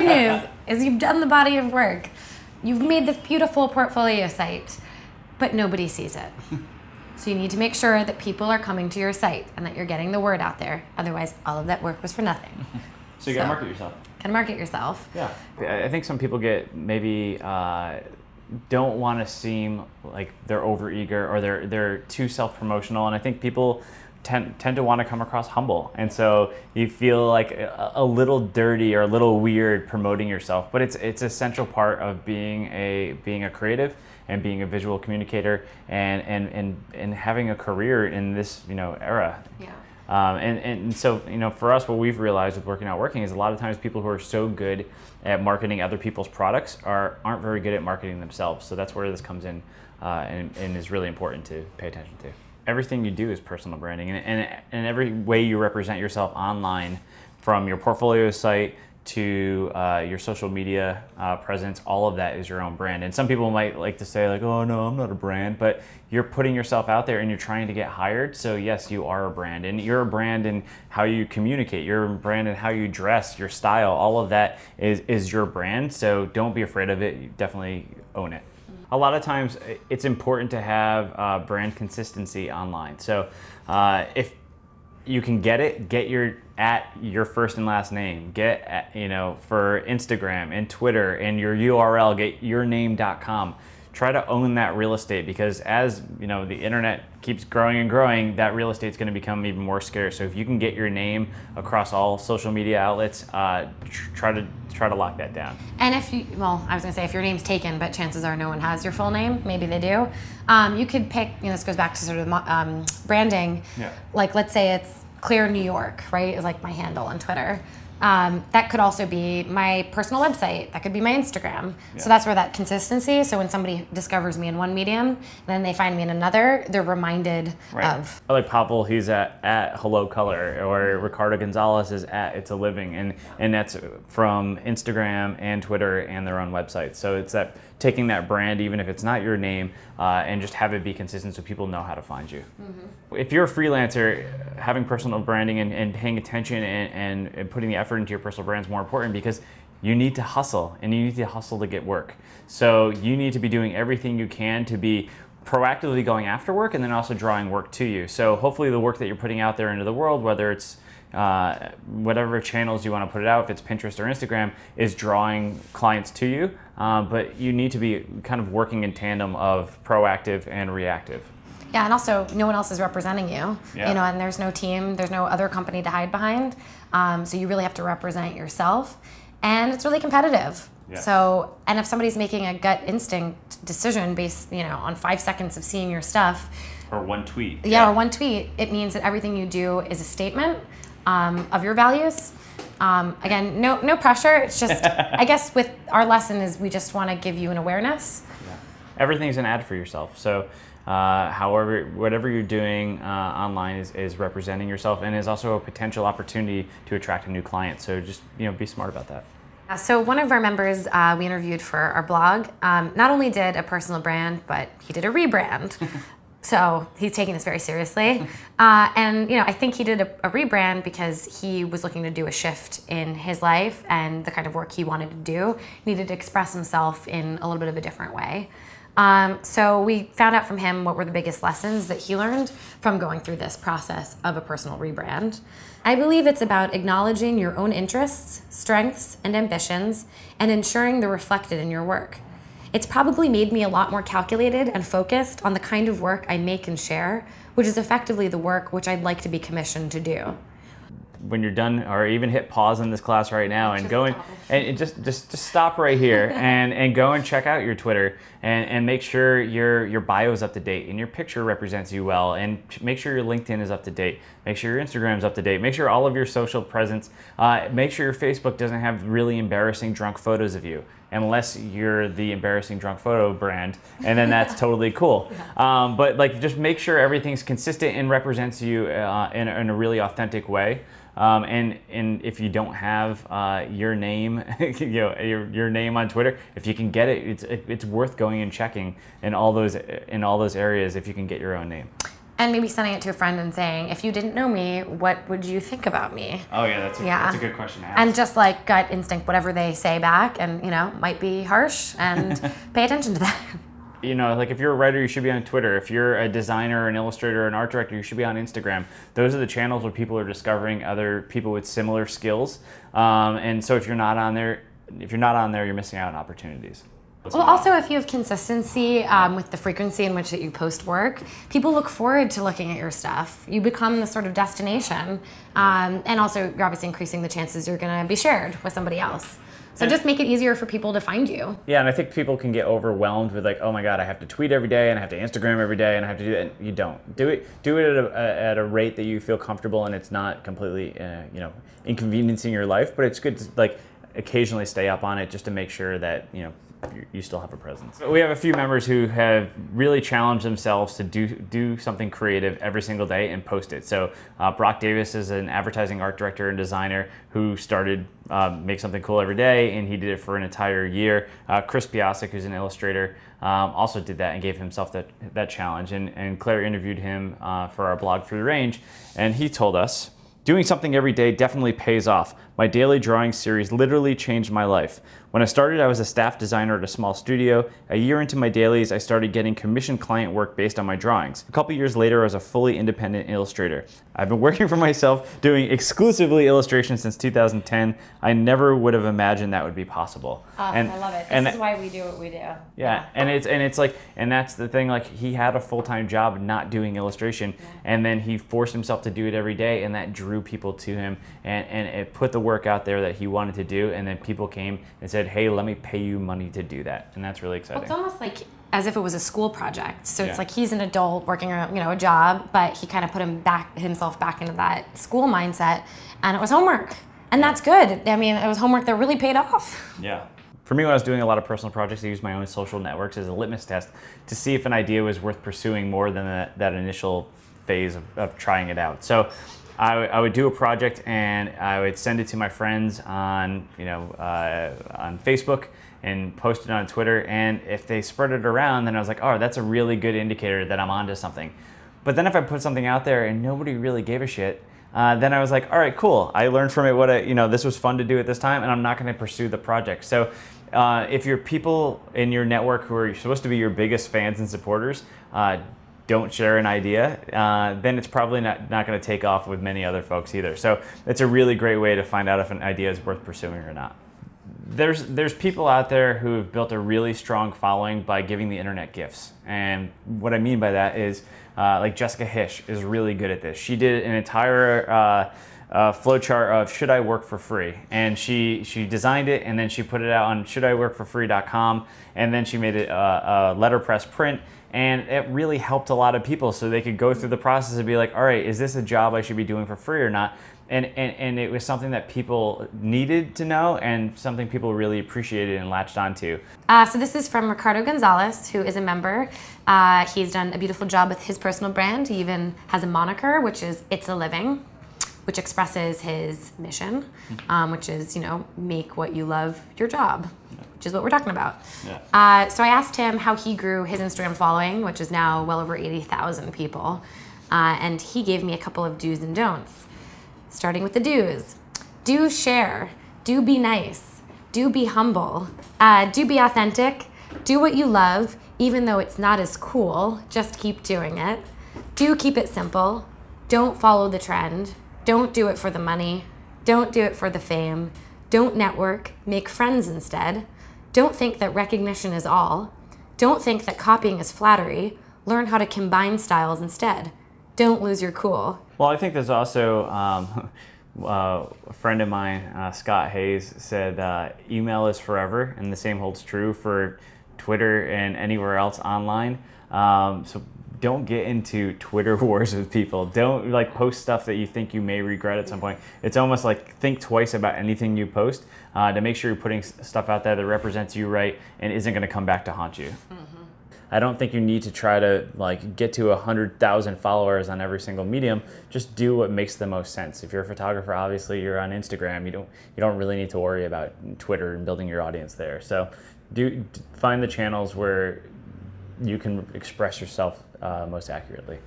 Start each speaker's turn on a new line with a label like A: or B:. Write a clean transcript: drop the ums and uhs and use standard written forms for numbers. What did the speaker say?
A: good news is you've done the body of work. You've made this beautiful portfolio site, but nobody sees it. So you need to make sure that people are coming to your site and that you're getting the word out there. Otherwise, all of that work was for nothing.
B: So you gotta market yourself.
A: Gotta market yourself.
B: Yeah. I think some people get maybe don't want to seem like they're overeager or they're too self-promotional, and I think people tend to want to come across humble, and so you feel like a little dirty or a little weird promoting yourself. But it's an essential part of being a creative and being a visual communicator and having a career in this era.
A: Yeah.
B: And so for us, what we've realized with Working Out Working is a lot of times people who are so good at marketing other people's products aren't very good at marketing themselves. So that's where this comes in and is really important to pay attention to. Everything you do is personal branding, and every way you represent yourself online, from your portfolio site to your social media presence, all of that is your own brand. And some people might like to say like, oh no, I'm not a brand, but you're putting yourself out there and you're trying to get hired. So yes, you are a brand, and you're a brand in how you communicate, you're a brand in how you dress, your style, all of that is your brand. So don't be afraid of it. You definitely own it. A lot of times it's important to have brand consistency online. So if you can get your first and last name, for Instagram and Twitter and your URL, get yourname.com. Try to own that real estate, because as the internet keeps growing and growing, that real estate is going to become even more scarce. So if you can get your name across all social media outlets, try to lock that down. And
A: if you, I was going to say if your name's taken, but chances are no one has your full name. Maybe they do. You could pick. This goes back to sort of branding. Yeah. Like let's say it's Clear New York, right? Is like my handle on Twitter. That could also be my personal website. That could be my Instagram. Yeah. So that's where that consistency. So when somebody discovers me in one medium, then they find me in another, they're reminded of. I
B: like Pavel, he's at Hello Color, or Ricardo Gonzalez is at It's a Living, and that's from Instagram and Twitter and their own website. So it's that taking that brand, even if it's not your name, and just have it be consistent so people know how to find you. Mm-hmm. If you're a freelancer, having personal branding and paying attention and putting the effort into your personal brand is more important, because you need to hustle, and you need to hustle to get work. So you need to be doing everything you can to be proactively going after work, and then also drawing work to you. So hopefully the work that you're putting out there into the world, whether it's whatever channels you want to put it out, if it's Pinterest or Instagram, is drawing clients to you. But you need to be kind of working in tandem of proactive and reactive.
A: Yeah, and also no one else is representing you. Yeah. And there's no team, there's no other company to hide behind. So you really have to represent yourself, and it's really competitive. Yeah. So, and if somebody's making a gut instinct decision based, on 5 seconds of seeing your stuff,
B: or one tweet.
A: Yeah, or one tweet, it means that everything you do is a statement of your values. Again, no pressure. It's just, I guess with our lesson is we just want to give you an awareness.
B: Yeah. Everything's an ad for yourself. So whatever you're doing online is representing yourself, and is also a potential opportunity to attract a new client. So just, be smart about that.
A: So one of our members we interviewed for our blog not only did a personal brand, but he did a rebrand. So he's taking this very seriously. And I think he did a rebrand because he was looking to do a shift in his life, and the kind of work he wanted to do needed to express himself in a little bit of a different way. So we found out from him what were the biggest lessons that he learned from going through this process of a personal rebrand. I believe it's about acknowledging your own interests, strengths, and ambitions, and ensuring they're reflected in your work. It's probably made me a lot more calculated and focused on the kind of work I make and share, which is effectively the work which I'd like to be commissioned to do.
B: When you're done, or even hit pause in this class right now and go in and just stop right here and go and check out your Twitter and make sure your bio is up to date and your picture represents you well, and make sure your LinkedIn is up to date, make sure your Instagram is up to date, make sure all of your social presence, make sure your Facebook doesn't have really embarrassing drunk photos of you, unless you're the embarrassing drunk photo brand, and then that's totally cool. Yeah. But just make sure everything's consistent and represents you in a really authentic way. And if you don't have your name, your name on Twitter, if you can get it, it's worth going and checking in all those areas if you can get your own name.
A: And maybe sending it to a friend and saying, if you didn't know me, what would you think about me?
B: Oh yeah, that's a good question to ask.
A: And just like gut instinct, whatever they say back, and might be harsh, and pay attention to that.
B: Like if you're a writer, you should be on Twitter. If you're a designer, an illustrator, an art director, you should be on Instagram. Those are the channels where people are discovering other people with similar skills. And so if you're not on there, you're missing out on opportunities.
A: Well, also, if you have consistency with the frequency in which that you post work, people look forward to looking at your stuff. You become the sort of destination, and also you're obviously increasing the chances you're going to be shared with somebody else. So just make it easier for people to find you.
B: Yeah, and I think people can get overwhelmed with like, oh my God, I have to tweet every day, and I have to Instagram every day, and I have to do that. You don't. Do it at a rate that you feel comfortable, and it's not completely, inconveniencing your life. But it's good to like occasionally stay up on it just to make sure that you still have a presence. We have a few members who have really challenged themselves to do something creative every single day and post it. So Brock Davis is an advertising art director and designer who started make something cool every day, and he did it for an entire year. Chris Piasek, who's an illustrator, also did that and gave himself that challenge. And Claire interviewed him for our blog Free Range, and he told us, "Doing something every day definitely pays off. My daily drawing series literally changed my life. When I started, I was a staff designer at a small studio. A year into my dailies, I started getting commissioned client work based on my drawings. A couple years later, I was a fully independent illustrator. I've been working for myself, doing exclusively illustrations since 2010. I never would have imagined that would be possible."
A: I love it. This is why we do what we do.
B: Yeah, and that's the thing. Like, he had a full-time job not doing illustration, and then he forced himself to do it every day, and that drew people to him, and it put the work out there that he wanted to do, and then people came and said, "Hey, let me pay you money to do that," and that's really exciting.
A: Well, it's almost like as if it was a school project. So it's like he's an adult working a job, but he kind of put himself back into that school mindset, and it was homework, and that's good. I mean, it was homework that really paid off.
B: Yeah. For me, when I was doing a lot of personal projects, I used my own social networks as a litmus test to see if an idea was worth pursuing more than that initial phase of trying it out. So I would do a project and I would send it to my friends on Facebook and post it on Twitter. And if they spread it around, then I was like, oh, that's a really good indicator that I'm onto something. But then if I put something out there and nobody really gave a shit, then I was like, all right, cool. I learned from it this was fun to do at this time, and I'm not going to pursue the project. So if you're people in your network who are supposed to be your biggest fans and supporters, don't share an idea, then it's probably not going to take off with many other folks either. So it's a really great way to find out if an idea is worth pursuing or not. There's people out there who have built a really strong following by giving the internet gifts. And what I mean by that is, like Jessica Hish is really good at this. She did an entire flowchart of should I work for free, and she designed it, and then she put it out on shouldIworkforfree.com, and then she made it a letterpress print. And it really helped a lot of people, so they could go through the process and be like, all right, is this a job I should be doing for free or not? And it was something that people needed to know, and something people really appreciated and latched onto.
A: So this is from Ricardo Gonzalez, who is a member. He's done a beautiful job with his personal brand. He even has a moniker, which is It's a Living, which expresses his mission, which is, make what you love your job, which is what we're talking about. Yeah. So I asked him how he grew his Instagram following, which is now well over 80,000 people. And he gave me a couple of do's and don'ts. Starting with the do's. Do share. Do be nice. Do be humble. Do be authentic. Do what you love, even though it's not as cool. Just keep doing it. Do keep it simple. Don't follow the trend. Don't do it for the money. Don't do it for the fame. Don't network. Make friends instead. Don't think that recognition is all. Don't think that copying is flattery. Learn how to combine styles instead. Don't lose your cool.
B: Well, I think there's also a friend of mine, Scott Hayes, said email is forever, and the same holds true for Twitter and anywhere else online. So don't get into Twitter wars with people. Don't post stuff that you think you may regret at some point. It's almost like think twice about anything you post to make sure you're putting stuff out there that represents you right and isn't going to come back to haunt you. I don't think you need to try to get to 100,000 followers on every single medium. Just do what makes the most sense. If you're a photographer, obviously you're on Instagram. You don't really need to worry about Twitter and building your audience there. So find the channels where you can express yourself most accurately.